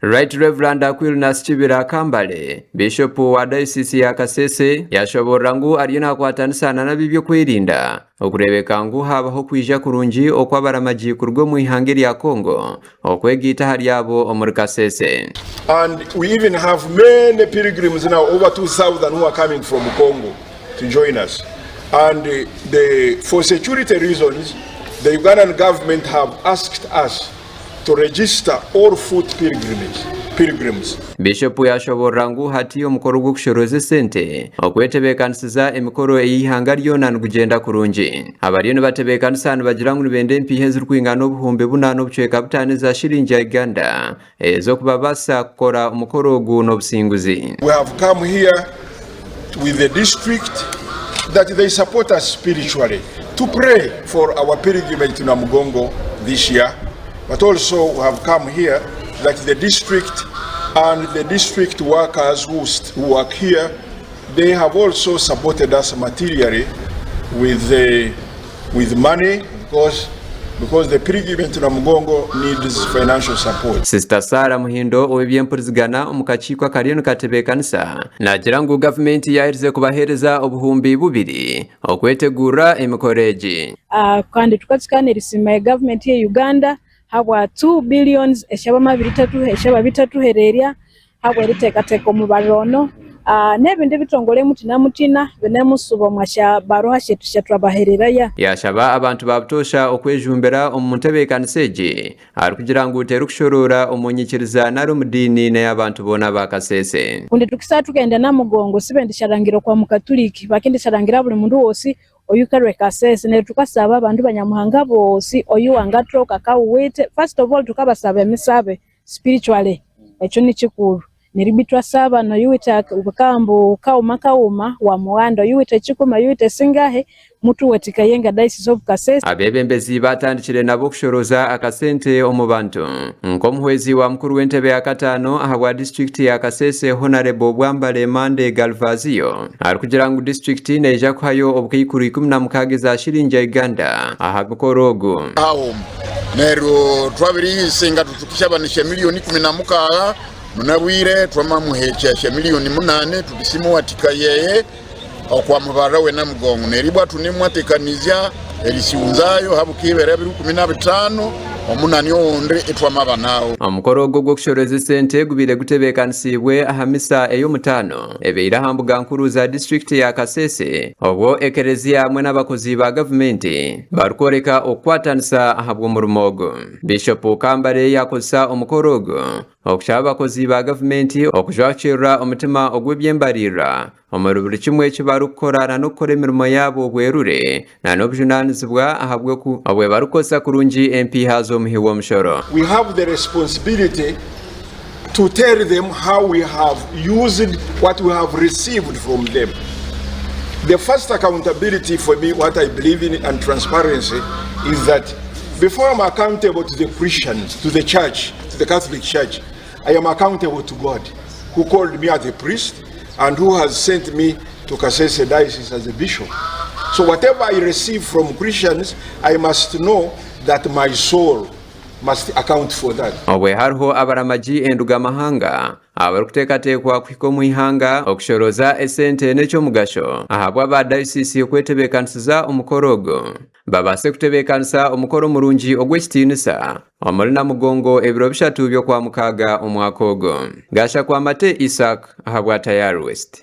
Right Reverend Aquinas Chibira Kambale, Bishop wa Diocese ya Kasese, yashobora ngu arina kwatanisana na bibyo kwirinda okurebeka ngu habaho kwija kurungi okwabaramaji kurwo mu ihanga lya Kongo okwegita hari yabo omuri Kasese. And we even have many pilgrims now, over 2,000 who are coming from Congo to join us. And for security reasons, the Ugandan government have asked us to register all foot pilgrims. Bishop yashobora ngu hati omukoro gw'okushoroza sente okwetebekanisiza emikoro eyihanga lyona nigugenda kurungi. Abariyo nibatebekanisa nibagira ngu nibenda empiha zirikwingana obuhumbi 8.5 za shilingi ya Uganda ez'okubabasa kukora omukoro ogu n'obusinguzi. We have come here with the district that they support us spiritually to pray for our pilgrimage to Namugongo this year. But also we have come here that the district and the district workers who work here, they have also supported us materially with money because the pilgrimage to Namugongo needs financial support. Sister Sara Muhindo owebyempulizigana omukachiko akarino katebekanisa nagira ngu government yahirize kubahereza obuhumbi 2 okwetegura emikoreji. Kandi tukatsikana erisima government ya Uganda habwa 2 billions eshaba 3 hererya habwa ritekateko mu barono nebindi bitongole mutina benemusubo mwasha baroha shetu abahereraya yashaba abantu babutosha okwejumbera omuntebekanisa egi ari kugira ngu utere kushorora omunyikiriza naro mudini n'abantu bona bakasese. Kundi tukisa tugenda Namugongo sibendisharangiro kwa mukatoliki bakindisharangira buli mundu wose oyukarwe Kasese ne tukasaba abantu banyamuhanga bose oyuwangatroka kawete. First of all tukabasaba emisabe spiritually echo ni chikuru niribitwa saba no yuita ubukambo kauma wa muwando yuita chikuma yuita singahe mutu wetika yenga Diocese of Kasese. Abebembezi batandikire nabo kushoroza akasente omubantu nkomhwezi wa mkuru w'entebe ya 5 ahabwa district ya Kasese Honorable Bwambale Mande Galvazio ari kugira ngu district neja kwayo obukikuru 16 za shilingi ya Uganda ahabukorogo nero twabiri singa tutukishabanisha milioni 16 munabwire twamamuhekesha milioni 8 tukisimu watika yeye okwa mubara we Namugongo neribwa tunemwatekanizya erisiunzayo habukibera 15 omunani onde etwamaba nawo. Omukoro gwo kushoreza sente gubire gutebekanisibwe ahamisa eyo 5 ebeira hambuga nkuru za district ya Kasese obwo ekerezia mwe n'abakozi ba government barukoreka okwatanisa ahabwo murumogo. Bishop Kambale yakosa omukorogo okushaba abakozi ba government okujwakira omutima ogw'ebyembarira omuruburi kimwe kibarukorana n'okora emirimo yabo bwerure na n'obujunanizibwa ahabwe ku abwe barukosa kurungi MP hazo muhiwo mushoro. We have the responsibility to tell them how we have used what we have received from them. The first accountability for me, what I believe in and transparency, is that before I'm accountable to the Christians, to the church, to the Catholic Church, I am accountable to God, who called me as a priest and who has sent me to Kasese Diocese as a bishop. So whatever I receive from Christians, I must know that my soul must account for that. Obwe hariho abaramaji enduga mahanga abarukuteekateekwa kuhika mu ihanga okushoroza esente n'ekyo mugasho ahabwa ba diocese okwetebekanisiza omukorogo babase kutebekanisa omukoro murungi ogw'ekitiinisa omuri Namugongo ebiro 3 by'okwa mukaaga omwaka ogwo. Gasha kwa Mate Isaac ahabwa Tayari West.